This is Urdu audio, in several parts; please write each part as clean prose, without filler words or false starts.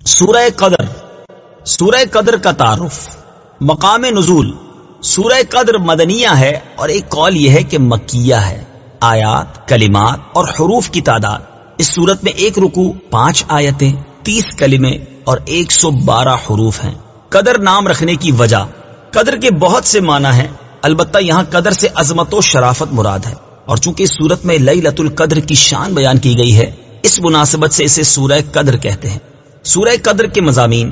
سورہ قدر. سورہ قدر کا تعارف. مقام نزول. سورہ قدر مدنیہ ہے اور ایک قول یہ ہے کہ مکیہ ہے. آیات، کلمات اور حروف کی تعداد: اس صورت میں 1 رکوع، 5 آیتیں، 30 کلمے اور 112 حروف ہیں. قدر نام رکھنے کی وجہ: قدر کے بہت سے معنی ہیں، البتہ یہاں قدر سے عظمت و شرافت مراد ہے، اور چونکہ اس صورت میں لیلۃ القدر کی شان بیان کی گئی ہے، اس مناسبت سے اسے سورہ قدر کہتے ہیں. سورہ قدر کے مضامین: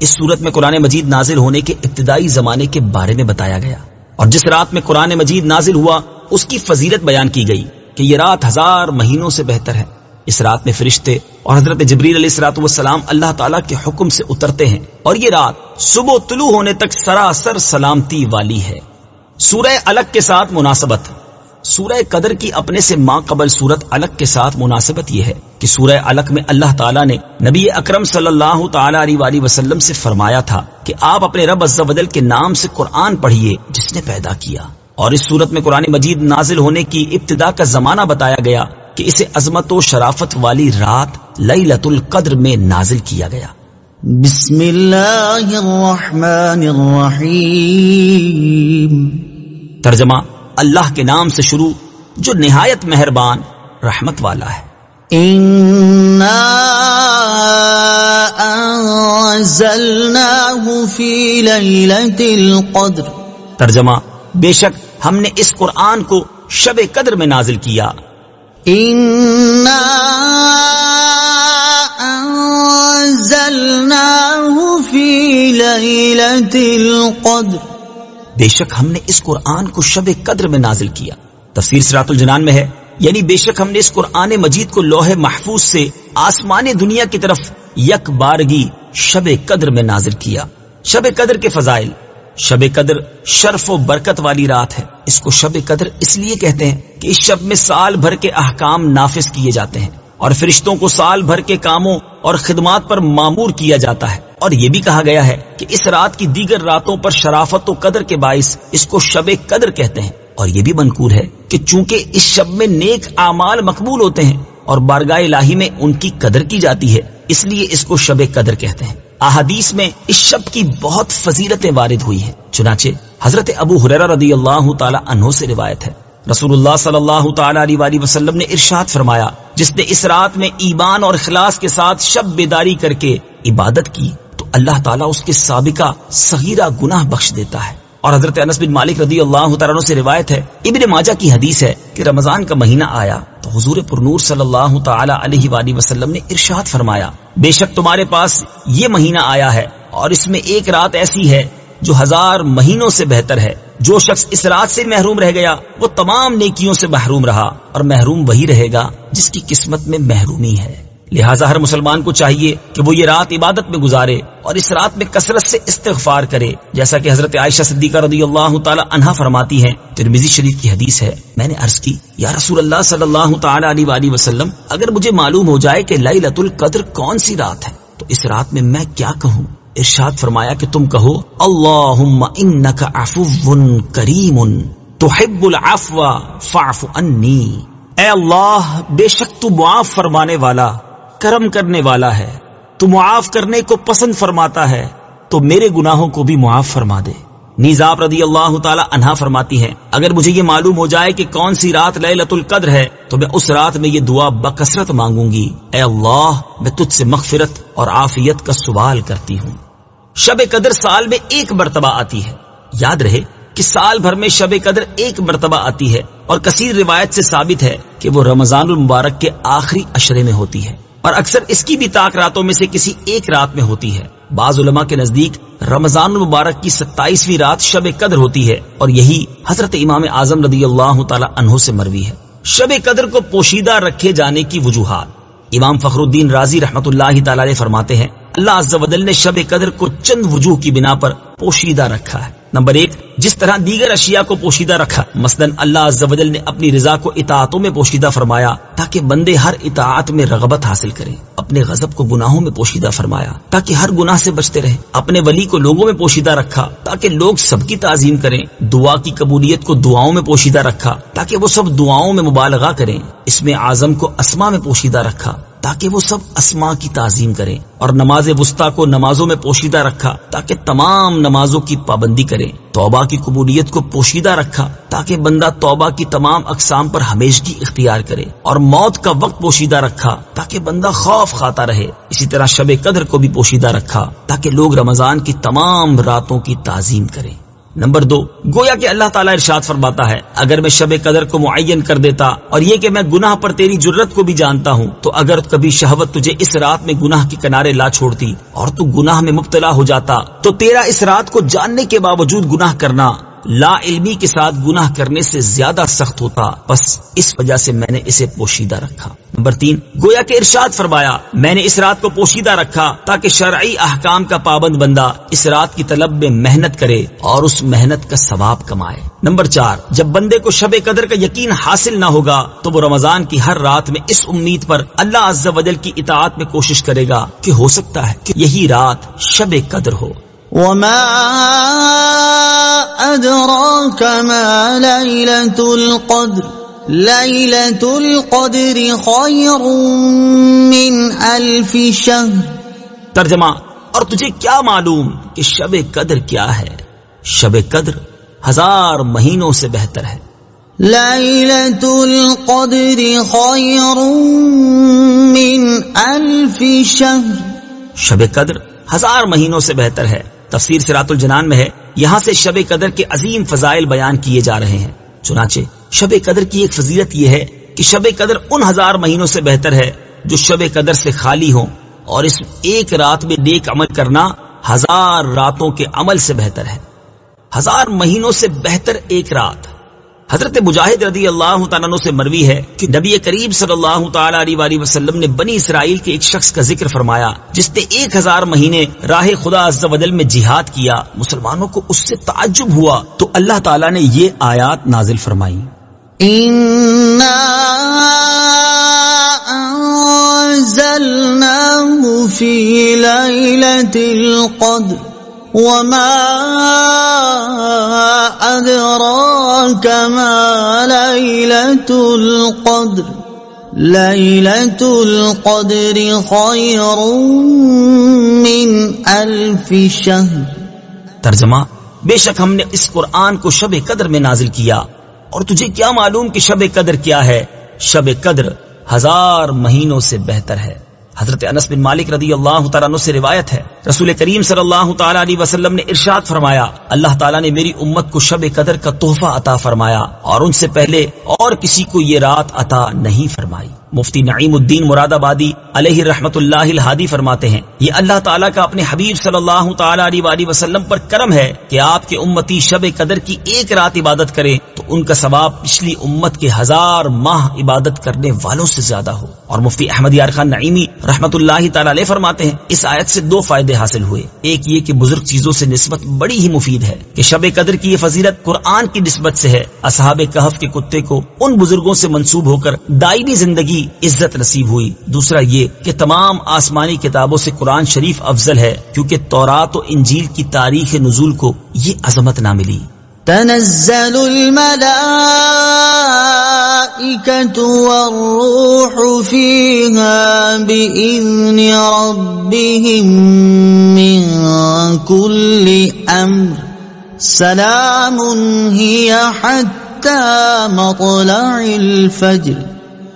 اس صورت میں قرآن مجید نازل ہونے کے ابتدائی زمانے کے بارے میں بتایا گیا، اور جس رات میں قرآن مجید نازل ہوا اس کی فضیلت بیان کی گئی کہ یہ رات 1000 مہینوں سے بہتر ہے. اس رات میں فرشتے اور حضرت جبریل علیہ الصلوۃ والسلام اللہ تعالیٰ کے حکم سے اترتے ہیں، اور یہ رات صبح طلوع ہونے تک سراسر سلامتی والی ہے. سورہ علق کے ساتھ مناسبت. سورہ قدر کی اپنے سے ماں قبل سورت علق کے ساتھ مناسبت یہ ہے کہ سورہ علق میں اللہ تعالیٰ نے نبی اکرم صلی اللہ تعالی علیہ وآلہ وسلم سے فرمایا تھا کہ آپ اپنے رب عز و جل کے نام سے قرآن پڑھیے جس نے پیدا کیا، اور اس صورت میں قرآن مجید نازل ہونے کی ابتدا کا زمانہ بتایا گیا کہ اسے عظمت و شرافت والی رات لیلۃ القدر میں نازل کیا گیا. بسم اللہ الرحمن الرحیم. ترجمہ: اللہ کے نام سے شروع جو نہایت مہربان رحمت والا ہے. اِنَّا أَنزَلْنَاهُ فِي لَيْلَةِ الْقَدْرِ. ترجمہ: بے شک ہم نے اس قرآن کو شب قدر میں نازل کیا. اِنَّا أَنزَلْنَاهُ فِي لَيْلَةِ الْقَدْرِ. بے شک ہم نے اس قرآن کو شب قدر میں نازل کیا. تفسیر صراط الجنان میں ہے، یعنی بے شک ہم نے اس قرآن مجید کو لوح محفوظ سے آسمان دنیا کی طرف یک بارگی شب قدر میں نازل کیا. شب قدر کے فضائل. شب قدر شرف و برکت والی رات ہے. اس کو شب قدر اس لیے کہتے ہیں کہ اس شب میں سال بھر کے احکام نافذ کیے جاتے ہیں، اور فرشتوں کو سال بھر کے کاموں اور خدمات پر مامور کیا جاتا ہے. اور یہ بھی کہا گیا ہے کہ اس رات کی دیگر راتوں پر شرافت و قدر کے باعث اس کو شب قدر کہتے ہیں. اور یہ بھی منقول ہے کہ چونکہ اس شب میں نیک اعمال مقبول ہوتے ہیں اور بارگاہ الہی میں ان کی قدر کی جاتی ہے، اس لیے اس کو شب قدر کہتے ہیں. احادیث میں اس شب کی بہت فضیلتیں وارد ہوئی ہیں. چنانچہ حضرت ابو ہریرہ رضی اللہ تعالی عنہ سے روایت ہے، رسول اللہ صلی اللہ تعالی علیہ وآلہ وسلم نے ارشاد فرمایا، جس نے اس رات میں ایمان اور اخلاص کے ساتھ شب بیداری کر کے عبادت کی تو اللہ تعالیٰ اس کے سابقہ صغیرہ گناہ بخش دیتا ہے. اور حضرت انس بن مالک رضی اللہ تعالیٰ عنہ سے روایت ہے، ابن ماجہ کی حدیث ہے کہ رمضان کا مہینہ آیا تو حضور پرنور صلی اللہ تعالی علیہ وآلہ وسلم نے ارشاد فرمایا، بے شک تمہارے پاس یہ مہینہ آیا ہے اور اس میں ایک رات ایسی ہے جو 1000 مہینوں سے بہتر ہے. جو شخص اس رات سے محروم رہ گیا وہ تمام نیکیوں سے محروم رہا، اور محروم وہی رہے گا جس کی قسمت میں محرومی ہے. لہٰذا ہر مسلمان کو چاہیے کہ وہ یہ رات عبادت میں گزارے اور اس رات میں کثرت سے استغفار کرے، جیسا کہ حضرت عائشہ صدیقہ رضی اللہ تعالی عنہا فرماتی ہیں. ترمذی شریف کی حدیث ہے، میں نے عرض کی، یا رسول اللہ صلی اللہ تعالی علیہ وآلہ وسلم، اگر مجھے معلوم ہو جائے کہ لیلۃ القدر کون سی رات ہے تو اس رات میں میں کیا کہوں؟ ارشاد فرمایا کہ تم کہو، اللہم انک عفو کریم تحب العفو فاعف عنی. اے اللہ، بے شک تو معاف فرمانے والا، کرم کرنے والا ہے، تو معاف کرنے کو پسند فرماتا ہے، تو میرے گناہوں کو بھی معاف فرما دے. نیز آپ رضی اللہ تعالی عنہا فرماتی ہیں، اگر مجھے یہ معلوم ہو جائے کہ کون سی رات لیلۃ القدر ہے تو میں اس رات میں یہ دعا بکثرت مانگوں گی، اے اللہ، میں تجھ سے مغفرت اور عافیت کا سوال کرتی ہوں. شب قدر سال میں 1 مرتبہ آتی ہے. یاد رہے کہ سال بھر میں شب قدر 1 مرتبہ آتی ہے، اور کثیر روایت سے ثابت ہے کہ وہ رمضان المبارک کے آخری عشرے میں ہوتی ہے، اور اکثر اس کی بھی طاق راتوں میں سے کسی ایک رات میں ہوتی ہے. بعض علماء کے نزدیک رمضان المبارک کی 27ویں رات شب قدر ہوتی ہے، اور یہی حضرت امام اعظم رضی اللہ تعالی عنہ سے مروی ہے. شب قدر کو پوشیدہ رکھے جانے کی وجوہات. امام فخر الدین رازی رحمت اللہ تعالی علیہ فرماتے ہیں، اللہ عز و جل نے شب قدر کو چند وجوہ کی بنا پر پوشیدہ رکھا ہے. نمبر 1، جس طرح دیگر اشیاء کو پوشیدہ رکھا، مثلا اللہ عز و جل نے اپنی رضا کو اطاعتوں میں پوشیدہ فرمایا تاکہ بندے ہر اطاعت میں رغبت حاصل کریں. اپنے غضب کو گناہوں میں پوشیدہ فرمایا تاکہ ہر گناہ سے بچتے رہیں. اپنے ولی کو لوگوں میں پوشیدہ رکھا تاکہ لوگ سب کی تعظیم کریں. دعا کی قبولیت کو دعاؤں میں پوشیدہ رکھا تاکہ وہ سب دعاؤں میں مبالغہ کریں. اسم اعظم کو اسما میں پوشیدہ رکھا تاکہ وہ سب اسماء کی تعظیم کریں، اور نماز وسطیٰ کو نمازوں میں پوشیدہ رکھا تاکہ تمام نمازوں کی پابندی کرے، توبہ کی قبولیت کو پوشیدہ رکھا تاکہ بندہ توبہ کی تمام اقسام پر ہمیشگی اختیار کرے، اور موت کا وقت پوشیدہ رکھا تاکہ بندہ خوف کھاتا رہے، اسی طرح شب قدر کو بھی پوشیدہ رکھا تاکہ لوگ رمضان کی تمام راتوں کی تعظیم کریں۔ نمبر 2، گویا کہ اللہ تعالیٰ ارشاد فرماتا ہے اگر میں شب قدر کو معین کر دیتا اور یہ کہ میں گناہ پر تیری جرت کو بھی جانتا ہوں، تو اگر کبھی شہوت تجھے اس رات میں گناہ کے کنارے لا چھوڑتی اور تو گناہ میں مبتلا ہو جاتا تو تیرا اس رات کو جاننے کے باوجود گناہ کرنا لا علمی کے ساتھ گناہ کرنے سے زیادہ سخت ہوتا، بس اس وجہ سے میں نے اسے پوشیدہ رکھا۔ نمبر 3، گویا کہ ارشاد فرمایا میں نے اس رات کو پوشیدہ رکھا تاکہ شرعی احکام کا پابند بندہ اس رات کی طلب میں محنت کرے اور اس محنت کا ثواب کمائے۔ نمبر 4، جب بندے کو شب قدر کا یقین حاصل نہ ہوگا تو وہ رمضان کی ہر رات میں اس امید پر اللہ عز و جل کی اطاعت میں کوشش کرے گا کہ ہو سکتا ہے کہ یہی رات شب قدر ہو۔ وما أدراك ما ليلة القدر ليلة القدر خير من 1000 شهر۔ ترجمہ، اور تجھے کیا معلوم کہ شب قدر کیا ہے؟ شب قدر 1000 مہینوں سے بہتر ہے۔ ليلة القدر خير من 1000 شهر۔ شب قدر 1000 مہینوں سے بہتر ہے۔ تفسیر صراط الجنان میں ہے، یہاں سے شب قدر کے عظیم فضائل بیان کیے جا رہے ہیں۔ چنانچہ شب قدر کی ایک فضیلت یہ ہے کہ شب قدر ان 1000 مہینوں سے بہتر ہے جو شب قدر سے خالی ہوں، اور اس ایک رات میں نیک عمل کرنا 1000 راتوں کے عمل سے بہتر ہے۔ 1000 مہینوں سے بہتر ایک رات۔ حضرت مجاہد رضی اللہ تعالیٰ عنہ سے مروی ہے کہ نبی کریم صلی اللہ تعالیٰ علیہ وآلہ وسلم نے بنی اسرائیل کے ایک شخص کا ذکر فرمایا جس نے 1000 مہینے راہ خدا عز و جل میں جہاد کیا۔ مسلمانوں کو اس سے تعجب ہوا تو اللہ تعالیٰ نے یہ آیات نازل فرمائی، إِنَّا أَنزَلْنَاهُ فِي لَيْلَةِ الْقَدْرِ وَمَا أَدْرَاكَ مَا لَيْلَةُ الْقَدْرِ لَيْلَةُ الْقَدْرِ خَيْرٌ مِّنْ 1000 شَهْرٍ۔ ترجمہ، بے شک ہم نے اس قرآن کو شب قدر میں نازل کیا، اور تجھے کیا معلوم کہ شب قدر کیا ہے؟ شب قدر 1000 مہینوں سے بہتر ہے۔ حضرت انس بن مالک رضی اللہ تعالیٰ عنہ سے روایت ہے، رسول کریم صلی اللہ تعالیٰ علیہ وسلم نے ارشاد فرمایا اللہ تعالیٰ نے میری امت کو شب قدر کا تحفہ عطا فرمایا اور ان سے پہلے اور کسی کو یہ رات عطا نہیں فرمائی۔ مفتی نعیم الدین مراد آبادی علیہ رحمت اللہ الہادی فرماتے ہیں یہ اللہ تعالیٰ کا اپنے حبیب صلی اللہ تعالیٰ علیہ وآلہ وسلم پر کرم ہے کہ آپ کے امتی شب قدر کی ایک رات عبادت کریں تو ان کا ثواب پچھلی امت کے 1000 ماہ عبادت کرنے والوں سے زیادہ ہو۔ اور مفتی احمد یار خان نعیمی رحمت اللہ تعالیٰ علیہ فرماتے ہیں اس آیت سے 2 فائدے حاصل ہوئے۔ ایک یہ کہ بزرگ چیزوں سے نسبت بڑی ہی مفید ہے کہ شب قدر کی یہ فضیلت قرآن کی نسبت سے ہے۔ اصحاب کہف کے کتے کو ان بزرگوں سے منسوب ہو کر دائمی زندگی عزت نصیب ہوئی۔ دوسرا یہ کہ تمام آسمانی کتابوں سے قرآن شریف افضل ہے کیونکہ تورات و انجیل کی تاریخ نزول کو یہ عظمت نہ ملی۔ تنزل الملائكة والروح فيها بإذن ربهم من كل أمر سلام هي حتى مطلع الفجر۔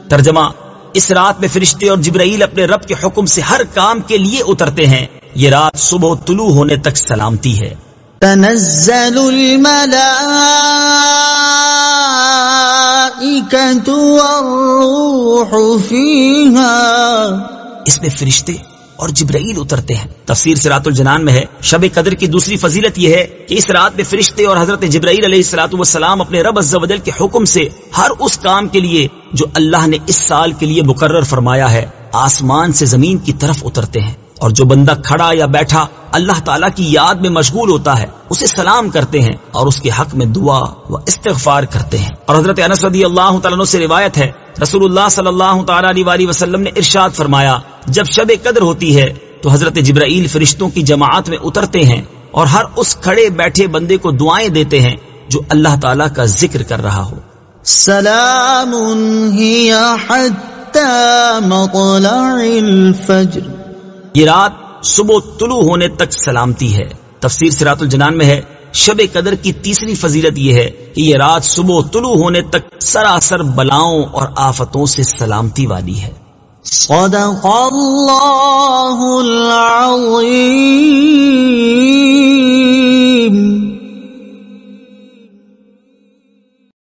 ترجمہ، اس رات میں فرشتے اور جبرائیل اپنے رب کے حکم سے ہر کام کے لیے اترتے ہیں۔ یہ رات صبح طلوع ہونے تک سلامتی ہے۔ تنزل الملائكة والروح فيها، اس میں فرشتے اور جبرائیل اترتے ہیں۔ تفسیر صراط الجنان میں ہے شب قدر کی دوسری فضیلت یہ ہے کہ اس رات میں فرشتے اور حضرت جبرائیل علیہ الصلوۃ والسلام اپنے رب عز و جل کے حکم سے ہر اس کام کے لیے جو اللہ نے اس سال کے لیے مقرر فرمایا ہے آسمان سے زمین کی طرف اترتے ہیں، اور جو بندہ کھڑا یا بیٹھا اللہ تعالیٰ کی یاد میں مشغول ہوتا ہے اسے سلام کرتے ہیں اور اس کے حق میں دعا و استغفار کرتے ہیں۔ اور حضرت انس رضی اللہ تعالیٰ عنہ سے روایت ہے رسول اللہ صلی اللہ تعالیٰ علیہ وسلم نے ارشاد فرمایا جب شب قدر ہوتی ہے تو حضرت جبرائیل فرشتوں کی جماعت میں اترتے ہیں اور ہر اس کھڑے بیٹھے بندے کو دعائیں دیتے ہیں جو اللہ تعالیٰ کا ذکر کر رہا ہو۔ سلام هي حتى حتى مطلع الفجر. یہ رات صبح طلوع ہونے تک سلامتی ہے. تفسیر صراط الجنان میں ہے شب قدر کی تیسری فضیلت یہ ہے کہ یہ رات صبح طلوع ہونے تک سراسر بلاؤں اور آفتوں سے سلامتی والی ہے. صدق اللہ العظیم.